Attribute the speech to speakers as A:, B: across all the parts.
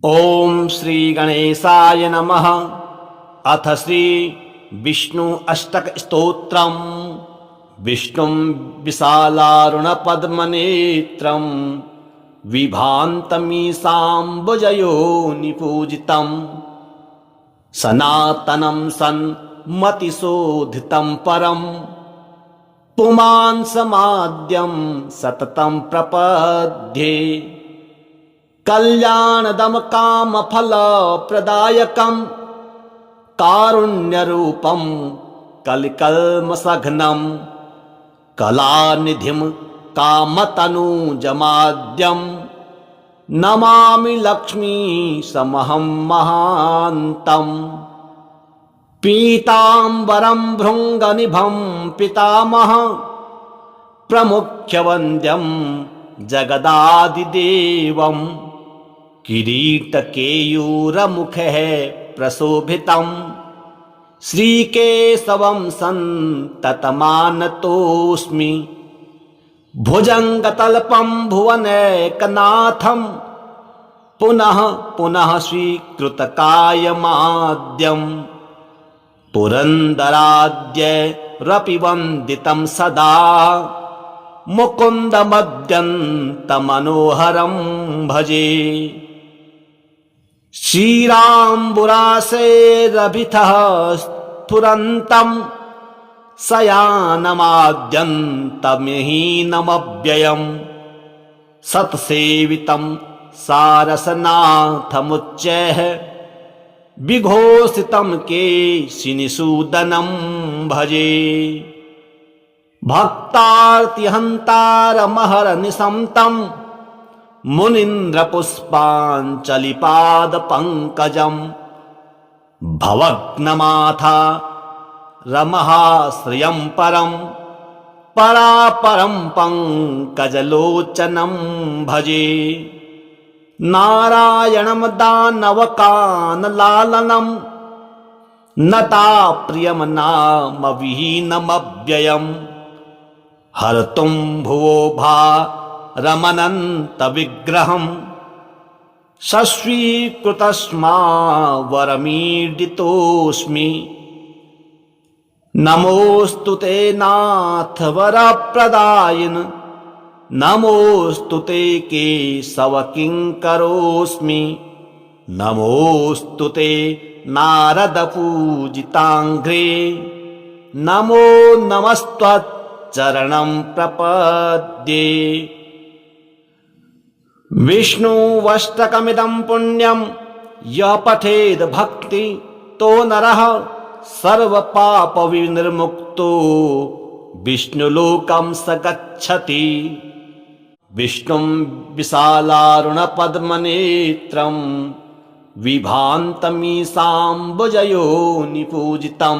A: ओम श्री गणेशाय नमः। अथ श्री विष्णु अष्टक स्तोत्रम्। विष्णुं विशालारुणपद्मनेत्रं विभान्तमीशाम्बुजयोनिपूजितं सनातनं सन्मतिशोधितं परं पुमान् समाद्यं सततं प्रपद्ये। कल्याणदं कामफलप्रदायकं कारुण्यरूपं कलिकल्मषघ्नं कलानिधिं कामतनूजमाद्यं नमामि लक्ष्मीसमहं महान्तं। पीताम्बरं भृङ्गनिभं पितामहं प्रमुख्यवन्द्यं जगदादिदेवं किरीटकेयूरमुखः प्रशोभितं श्रीकेशवं सन्ततमानतोऽस्मि। भुजङ्गतल्पं भुवनैकनाथं पुनः पुनः स्वीकृतकायमाद्यं पुरन्दराद्यैरपि वन्दितं सदा मुकुन्दमद्यन्तमनोहरं भजे। श्रीराम्बुरासेरभितः स्फुरन्तं शयानमाद्यन्तमहीनमव्ययं सत्सेवितं सारसनाथमुच्चैः विघोषितं केशिनिषूदनं भजे। भक्तार्तिहन्तारमहरनिशं तं मुनीन्द्रपुष्पाञ्जलिपादपङ्कजं भवघ्नमाथा रमहाश्रियं परं परापरं पङ्कजलोचनं भजे। नारायणं दानवकानलालनं नताप्रियं नामविहीनमव्ययम् हर्तुं भुवो भारमनन्तविग्रहं सस्वीकृतस्मावरमीडितोऽस्मि। नमोऽस्तु ते नाथ वरप्रदायिन् नमोऽस्तु ते केशवकिङ्करोऽस्मि। नमोऽस्तु ते नारदपूजिताङ्घ्रे नमो नमस्त्वच्चरणं प्रपद्ये। विष्णुवष्टकमिदं पुण्यं यः पठेद् भक्ति तो नरः सर्वपापविनिर्मुक्तो विष्णुलोकं स गच्छति। विष्णुं विशालारुणपद्मनेत्रं विभान्तमीशाम्बुजयोनिपूजितं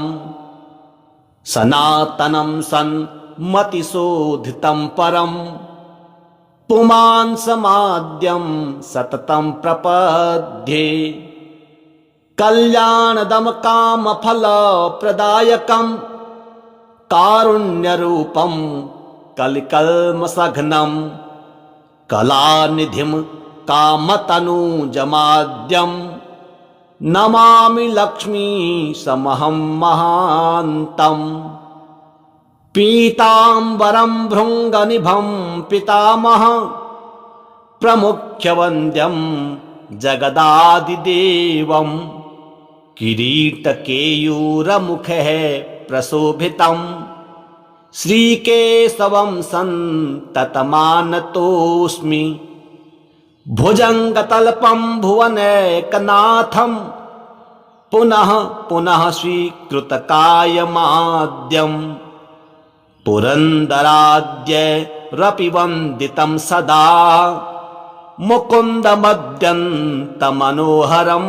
A: सनातनं सन्मतिशोधितं परं पुमान् समाद्यं सततं प्रपद्ये। कल्याणदं कामफलप्रदायकं कारुण्यरूपं कलिकल्मषघ्नं कलानिधिं कामतनूजमाद्यं नमामि लक्ष्मीसमहं महान्तं। पीताम्बरं भृङ्गनिभं पितामहं प्रमुख्यवन्द्यं जगदादिदेवं किरीटकेयूरमुखः प्रशोभितं श्रीकेशवं सन्ततमानतोऽस्मि। भुजङ्गतल्पं भुवनैकनाथं पुनः पुनः स्वीकृतकायमाद्यं पुरन्दराद्यैरपि वन्दितं सदा मुकुन्दमद्यन्तमनोहरं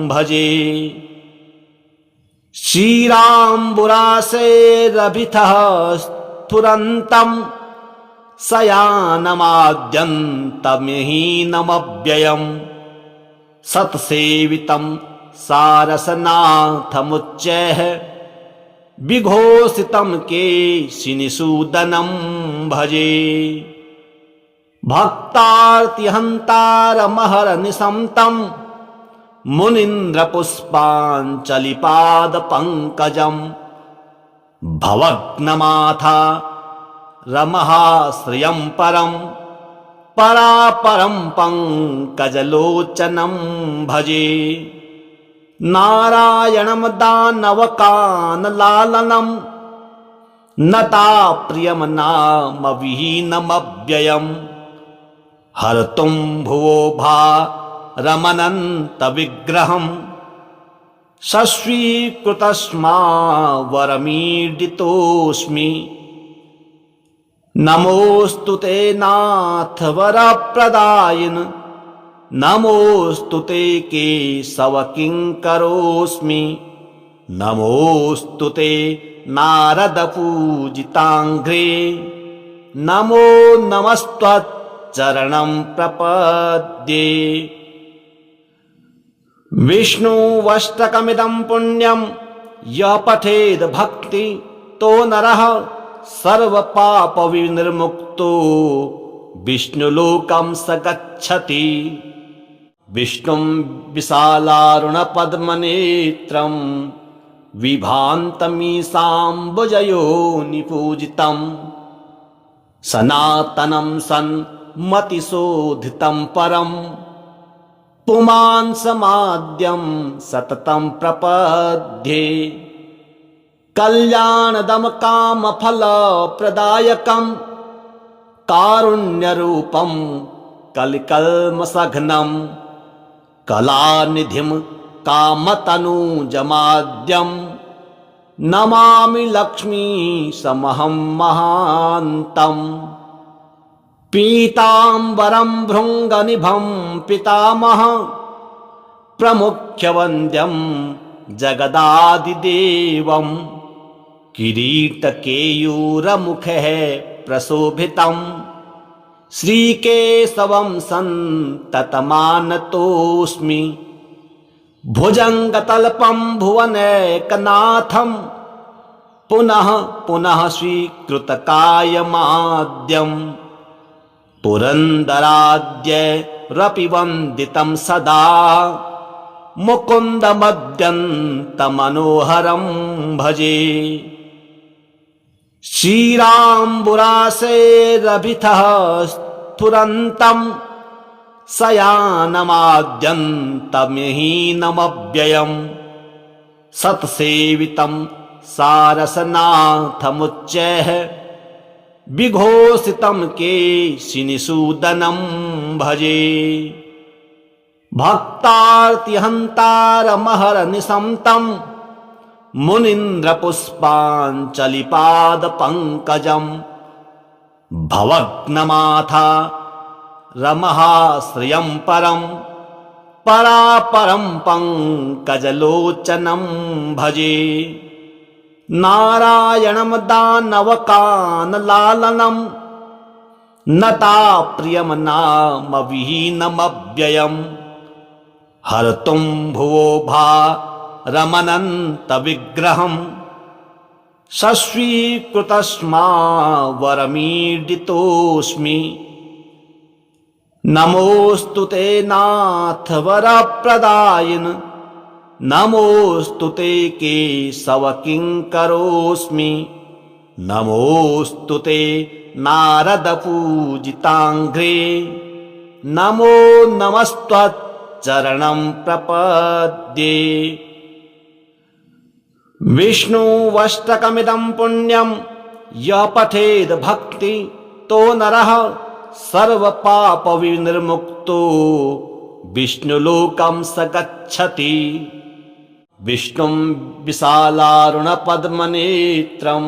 A: भजे। श्रीराम्बुरासेरभितः स्फुरन्तं शयानमाद्यन्तमहीनमव्ययं सत्सेवितं सारसनाथमुच्चैः विघोषितं केशिनिषूदनं भजे। भक्तार्तिहन्तारमहरनिशं तं मुनीन्द्रपुष्पाञ्चलिपादपङ्कजम् भवग्नमाथा रमहाश्रियं परं परापरं पङ्कजलोचनं भजे। नारायणं दानवकानलालनं नताप्रियं नाम विहीनमव्ययम् हर्तुं भुवो भारमनन्तविग्रहम् सस्वीकृतस्मा वरमीडितोऽस्मि। नमोऽस्तु ते नाथ वरप्रदायिन् नमोऽस्तु ते केशव किङ्करोऽस्मि। नमोऽस्तु ते नारद पूजिताङ्घ्रे नमो नमस्त्वच्चरणं प्रपद्ये। विष्णुवष्टकमिदं पुण्यं यः पठेद् भक्ति तो नरः सर्वपापविनिर्मुक्तो विष्णुलोकं स गच्छति। विष्णुं विशालारुणपद्मनेत्रं विभान्तमीशाम्बुजयोनिपूजितं सनातनं सन्मतिशोधितं परम् पुमांसमाद्यं सततं प्रपद्ये। कल्याणदं कामफलप्रदायकं कारुण्यरूपं कलिकल्मषघ्नं कलानिधिं कामतनूजमाद्यं नमामि लक्ष्मीशमहं महान्तम्। पीताम्बरं भृङ्गनिभं पितामहं प्रमुख्यवन्द्यं जगदादिदेवं किरीटकेयूरमुखः प्रशोभितं श्रीकेशवं सन्ततमानतोऽस्मि। भुजङ्गतल्पं भुवनैकनाथं पुनः पुनः स्वीकृतकायमाद्यम् पुरन्दराद्यैरपि वन्दितं सदा मुकुन्दमद्यन्तमनोहरं भजे। श्रीराम्बुरासेरभितः स्फुरन्तं शयानमाद्यन्तमहीनमव्ययम् सत्सेवितं सारसनाथमुच्चैः विघोषितं केशिनिषूदनं भजे। भक्तार्तिहन्तारमहर्निशं तं मुनीन्द्रपुष्पाञ्चलिपादपङ्कजं भवग्नमाथा रमहाश्रियं परं परापरं पङ्कजलोचनं भजे। नारायणं दानवकानलालनं नताप्रियं नाम विहीनमव्ययम् हर्तुं भुवो भारमनन्तविग्रहम् सस्वीकृतस्मा वरमीडितोऽस्मि। नमोऽस्तु ते नाथ वरप्रदायिन् नमोऽस्तु ते केशव किङ्करोऽस्मि। नमोऽस्तु ते नारद पूजिताङ्घ्रे नमो नमस्त्वच्चरणं प्रपद्ये। विष्णुवष्टकमिदं पुण्यं यः पठेद् भक्ति तो नरः सर्वपापविनिर्मुक्तो विष्णुलोकं स गच्छति। विष्णुं विशालारुणपद्मनेत्रं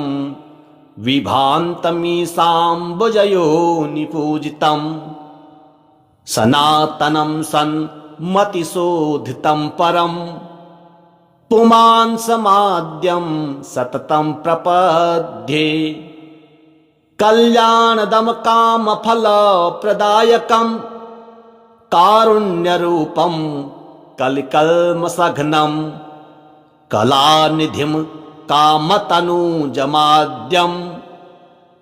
A: विभान्तमीशाम्बुजयोनिपूजितं सनातनं सन्मतिशोधितं परं पुमांसमाद्यं सततं प्रपद्ये। कल्याणदं कामफलप्रदायकं कारुण्यरूपं कलिकल्मषघ्नं कलानिधिं कामतनूजमाद्यं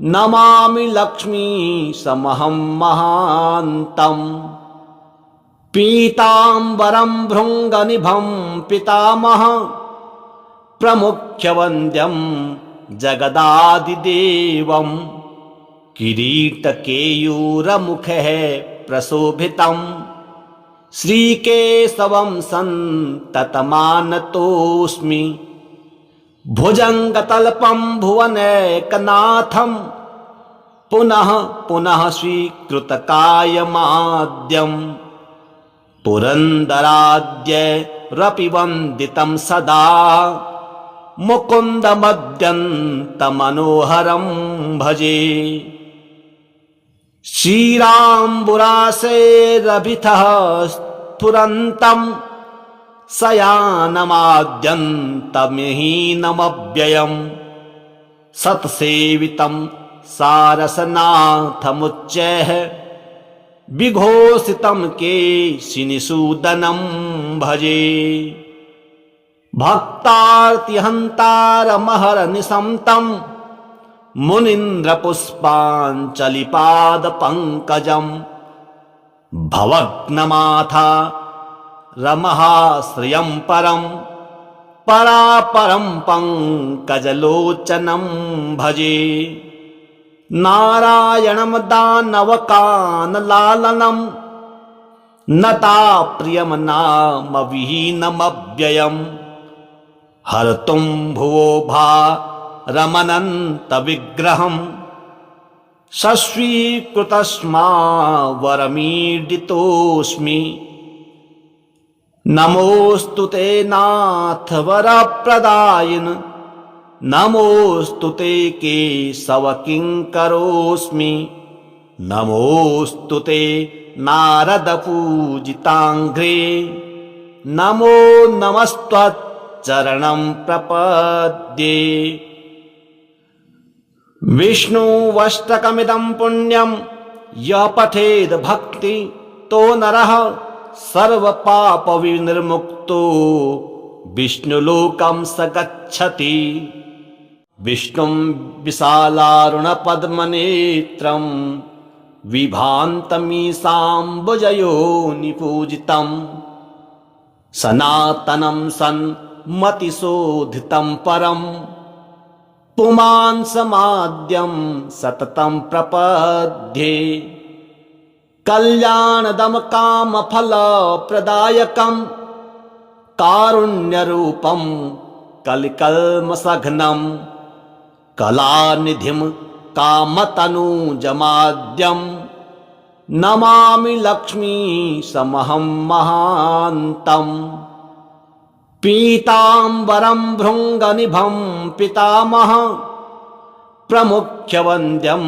A: नमामि लक्ष्मीशमहं महान्तम्। पीताम्बरं भृङ्गनिभं पितामह प्रमुख्यवन्द्यं जगदादिदेवं किरीटकेयूरमुखः प्रशोभितं श्रीकेशवं सन्ततमानतोऽस्मि भुजङ्गतल्पं भुवनैकनाथं पुनः पुनः स्वीकृतकायमाद्यं पुरन्दराद्यैरपि वन्दितं सदा मुकुन्दमद्यन्तमनोहरं भजे श्रीराम्बुरासेरभितः स्फुरन्तं शयानमाद्यन्तमहीनमव्ययम् सत्सेवितं सारसनाथमुच्चैः विघोषितं केशिनिषूदनं भजे भक्तार्तिहन्तारमहर्निशं तं मुनीन्द्रपुष्पाञ्जलिपादपङ्कजं भवघ्नमाथा रमहाश्रियं परं परापरं पङ्कजलोचनं भजे नारायणं दानवकानलालनं नताप्रियं नाम विहीनमव्ययम् हर्तुं भुवो भारमनन्तविग्रहं सस्वीकृतस्मा वरमीडितोऽस्मि नमोऽस्तु ते नाथ वरप्रदायिन् नमोऽस्तु ते केशव किङ्करोऽस्मि नमोऽस्तु ते नारद पूजिताङ्घ्रे नमो नमस्त्वच्चरणं प्रपद्ये विष्णुवष्टकमिदं पुण्यं यः पठेद् भक्ति तो नरः सर्वपापविनिर्मुक्तो विष्णुलोकं स गच्छति विष्णुं विशालारुणपद्मनेत्रं विभान्तमीशाम्बुजयोनिपूजितं सनातनं सन्मतिशोधितं परं पुमांसमाद्यं सततं प्रपद्ये कल्याणदं कामफलप्रदायकं कारुण्यरूपं कलिकल्मषघ्नं कलानिधिं कामतनूजमाद्यं नमामि लक्ष्मीशमहं महान्तं पीताम्बरं भृङ्गनिभं पितामह प्रमुख्यवन्द्यं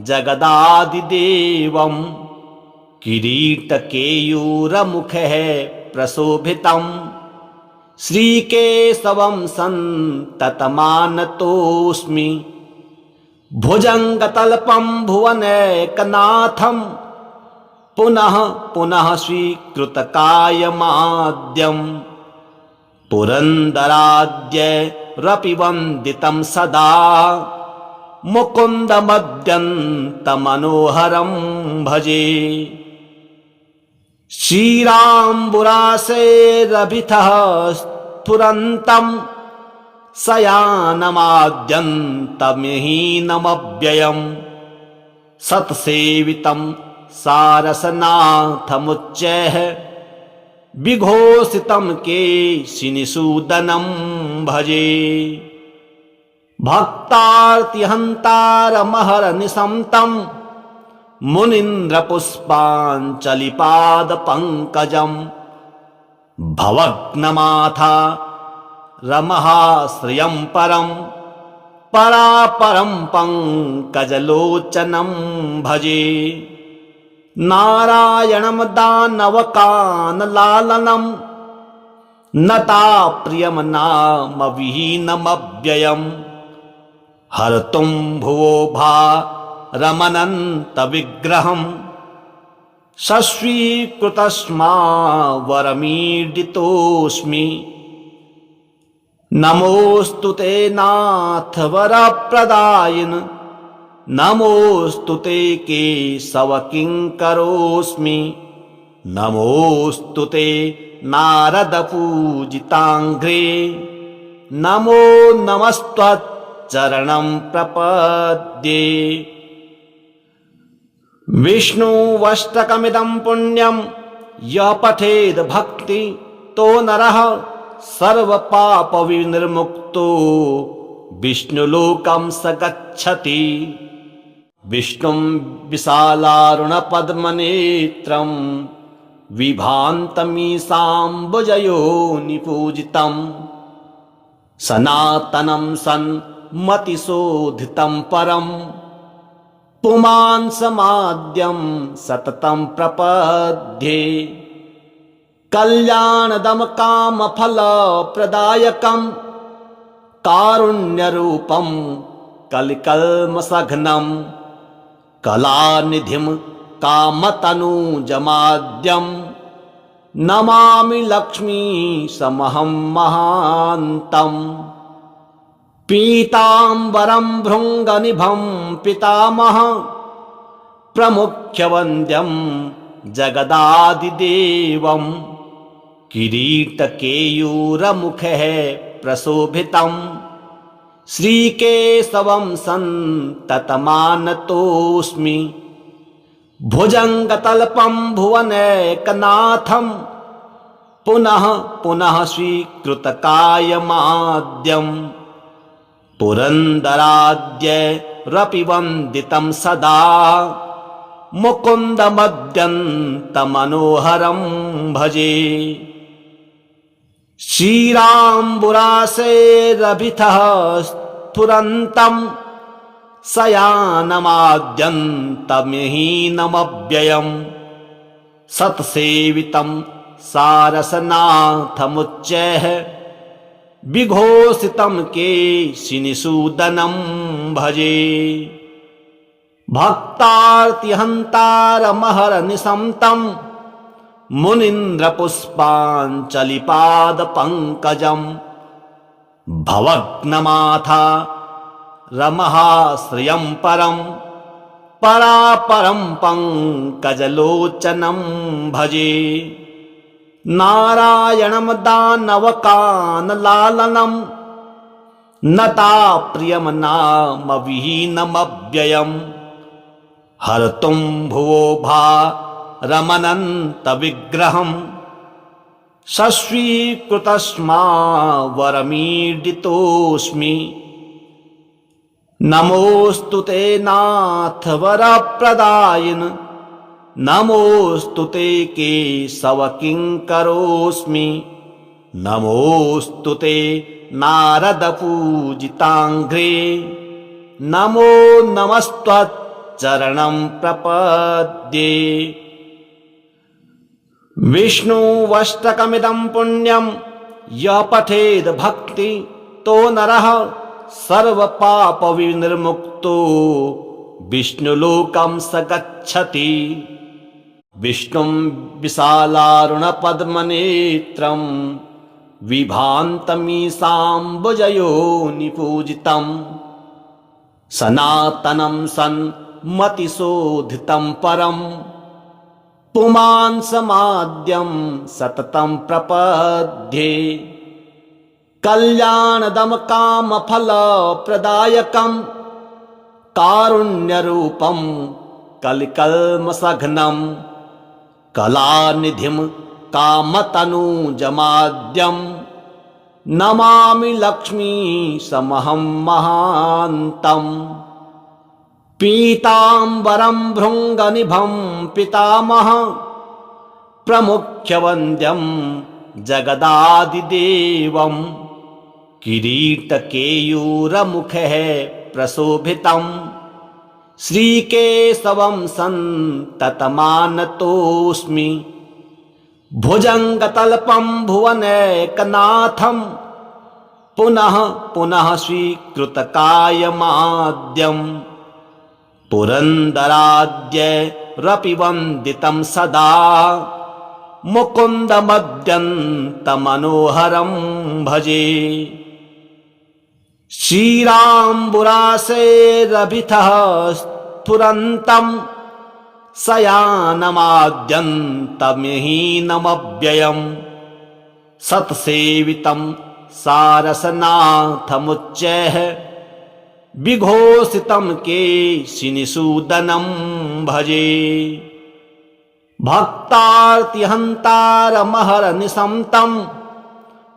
A: जगदादिदेवं किरीटकेयूरमुखः प्रशोभितं श्रीकेशवं सन्ततमानतोऽस्मि भुजङ्गतल्पं भुवनैकनाथं पुनः पुनः स्वीकृतकायमाद्यं पुरन्दराद्यैरपि वन्दितं सदा मुकुन्दमद्यन्तमनोहरं भजे श्रीराम्बुरासेरभितः स्फुरन्तं शयानमाद्यन्तमहीनमव्ययम् सत्सेवितं सारसनाथमुच्चैः विघोषितं केशिनिषूदनं भजे भक्तार्तिहन्तारमहर्निशं तं मुनीन्द्रपुष्पाञ्जलिपादपङ्कजं भवघ्नमाथा रमहाश्रियं परं परापरं पङ्कजलोचनं भजे नारायणं दानवकानलालनं नताप्रियं नाम विहीनमव्ययम् हर्तुं भुवो भारमनन्तविग्रहं सस्वीकृतस्मा वरमीडितोऽस्मि नमोऽस्तु ते नाथ वरप्रदायिन् नमोऽस्तु ते केशव किङ्करोऽस्मि नमोऽस्तु ते नारदपूजिताङ्घ्रे नमो नमस्त्वच्चरणं प्रपद्ये। विष्णुवष्टकमिदं पुण्यं यः पठेद् भक्ति तो नरः सर्वपापविनिर्मुक्तो विष्णुलोकं स गच्छति। विष्णुं विशालारुणपद्मनेत्रं विभान्तमीशाम्बुजयोनिपूजितं सनातनं सन्मतिशोधितं परं पुमान् समाद्यं सततं प्रपद्ये। कल्याणदं कामफलप्रदायकं कारुण्यरूपं कलिकल्मषघ्नं कलानिधिं कामतनूजमाद्यं नमामि लक्ष्मीशमहं महान्तम्। पीताम्बरं भृङ्गनिभं पितामहं प्रमुख्यवन्द्यं जगदादिदेवं किरीटकेयूरमुखैः प्रशोभितं श्रीकेशवं सन्ततमानतोऽस्मि। भुजङ्गतल्पं भुवनैकनाथं पुनः पुनः स्वीकृतकायमाद्यं पुरन्दराद्यैरपि वन्दितं सदा मुकुन्दमद्यन्तमनोहरं भजे। श्रीराम्बुरासेरभितः स्फुरन्तं शयानमाद्यन्तमहीनमव्ययं सत्सेवितं सारसनाथमुच्चैः विघोषितं केशिनिषूदनं भजे। भक्तार्तिहन्तारमहर्निशं तं मुनीन्द्रपुष्पाञ्जलिपादपङ्कजं भवघ्नमाथा रमहाश्रियं परं परापरं पङ्कजलोचनं भजे। नारायणं दानवकानलालनं नताप्रियं नामविहीनमव्ययं हर्तुं भुवो भारमनन्तविग्रहं सस्वीकृतस्मावरमीडितोऽस्मि। नमोऽस्तु ते नाथ वरप्रदायिन् नमोऽस्तु ते केशवकिङ्करोऽस्मि। नमोऽस्तु ते नारदपूजिताङ्घ्रे नमो नमस्त्वच्चरणं प्रपद्ये। विष्णुवष्टकमिदं पुण्यं यः पठेद् भक्ति तो नरः सर्वपापविनिर्मुक्तो विष्णुलोकं स गच्छति। विष्णुं विशालारुणपद्मनेत्रं विभान्तमीशाम्बुजयोनिपूजितं सनातनं सन्मतिशोधितं परं पुमान् समाद्यं सततं प्रपद्ये। कल्याणदं कामफलप्रदायकं कारुण्यरूपं कलिकल्मषघ्नं कलानिधिं कामतनूजमाद्यं नमामि लक्ष्मीशमहं महान्तम्। पीताम्बरं भृङ्गनिभं पितामहं प्रमुख्यवन्द्यं जगदादिदेवं किरीटकेयूरमुखैः प्रशोभितं श्रीकेशवं सन्ततमानतोऽस्मि। भुजङ्गतल्पं भुवनैकनाथं पुनः पुनः स्वीकृतकायमाद्यं पुरन्दराद्यैरपि वन्दितं सदा मुकुन्दमद्यन्तमनोहरं भजे। श्रीराम्बुरासेरभितः स्फुरन्तं शयानमाद्यन्तमहीनमव्ययम् सत्सेवितं सारसनाथमुच्चैः विघोषितं केशिनिषूदनं भजे। भक्तार्तिहन्तारमहर्निशं तं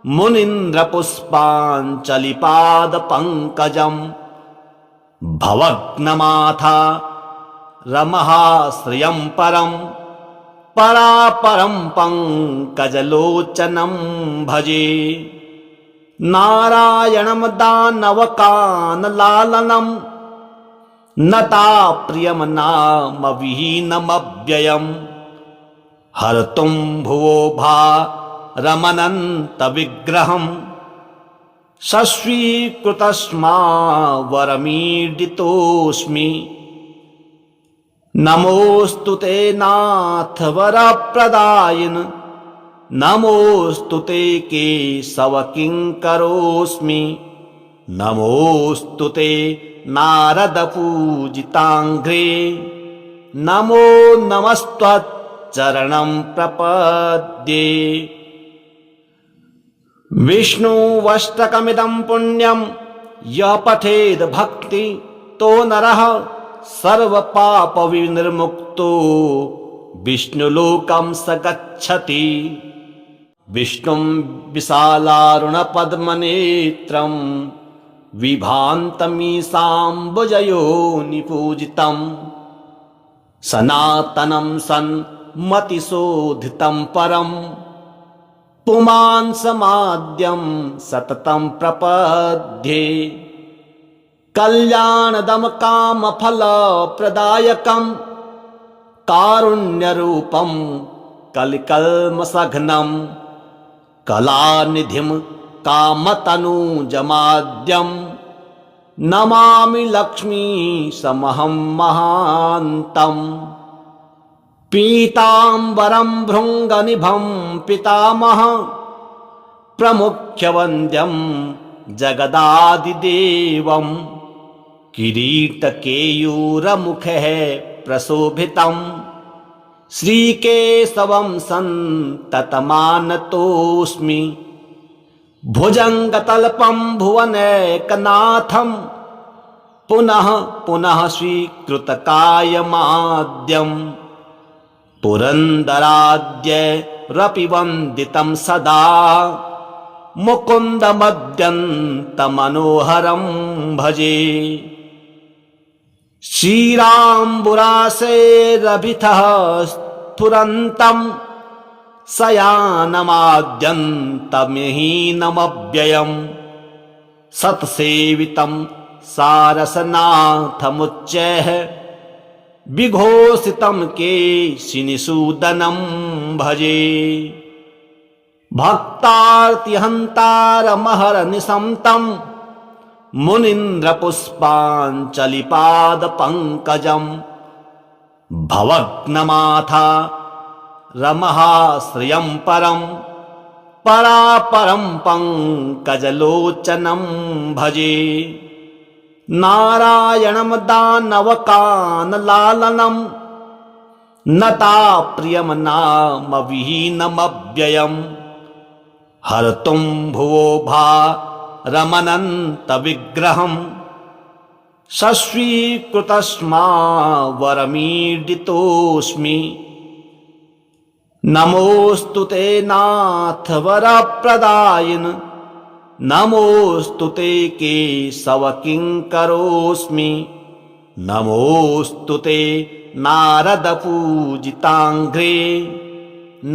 A: मुनीन्द्रपुष्पाञ्जलिपादपङ्कजं भवघ्नमाथा रमहाश्रियं परं परापरं पङ्कजलोचनं भजे। नारायणं दानवकानलालनं नताप्रियं नाम विहीनमव्ययम् हर्तुं भुवो भारमनन्तविग्रहं सस्वीकृतस्मा वरमीडितोऽस्मि। नमोऽस्तु ते नाथ वरप्रदायिन् नमोऽस्तु ते केशव किङ्करोऽस्मि। नमोऽस्तु ते नारद पूजिताङ्घ्रे नमो नमस्त्वच्चरणं प्रपद्ये। विष्णुवष्टकमिदं पुण्यं यः पठेद् भक्ति तो नरः सर्वपापविनिर्मुक्तो विष्णुलोकं स गच्छति। विष्णुं विशालारुणपद्मनेत्रं विभान्तमीशाम्बुजयोनिपूजितं सनातनं सन्मतिशोधितं परं पुमांसमाद्यं सततं प्रपद्ये। कल्याणदं कामफलप्रदायकं कारुण्यरूपं कलिकल्मषघ्नं कलानिधिं कामतनूजमाद्यं नमामि लक्ष्मीशमहं महान्तम्। पीताम्बरं भृङ्गनिभं पितामह प्रमुख्यवन्द्यं जगदादिदेवं किरीटकेयूरमुखः प्रशोभितं श्रीकेशवं सन्ततमानतोऽस्मि। भुजङ्गतल्पं भुवनैकनाथं पुनः पुनः स्वीकृतकायमाद्यं पुरन्दराद्यैरपि वन्दितं सदा मुकुन्दमद्यन्तमनोहरं भजे। श्रीराम्बुरासेरभितः स्फुरन्तं शयानमाद्यन्तमहीनमव्ययम् सत्सेवितं सारसनाथमुच्चैः विघोषितं केशिनिषूदनं भजे। भक्तार्तिहन्तारमहर्निशं तं मुनीन्द्रपुष्पाञ्जलिपादपङ्कजं भवघ्नमाथा रमहाश्रियं परं परापरं पङ्कजलोचनं भजे। नारायणं दानवकानलालनं नताप्रियं नाम विहीनमव्ययम् हर्तुं भुवो भारमनन्तविग्रहं सस्वीकृतस्मा वरमीडितोऽस्मि। नमोऽस्तु ते नाथ वरप्रदायिन् नमोऽस्तु ते केशव किङ्करोऽस्मि। नमोऽस्तु ते नारद पूजिताङ्घ्रे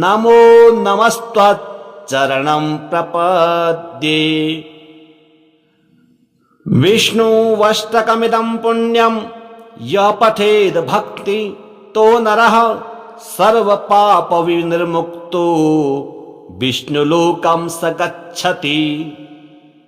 A: नमो नमस्त्वच्चरणं प्रपद्ये। विष्णुवष्टकमिदं पुण्यं यः पठेद् भक्ति तो नरः सर्वपापविनिर्मुक्तो विष्णुलोकं स गच्छति।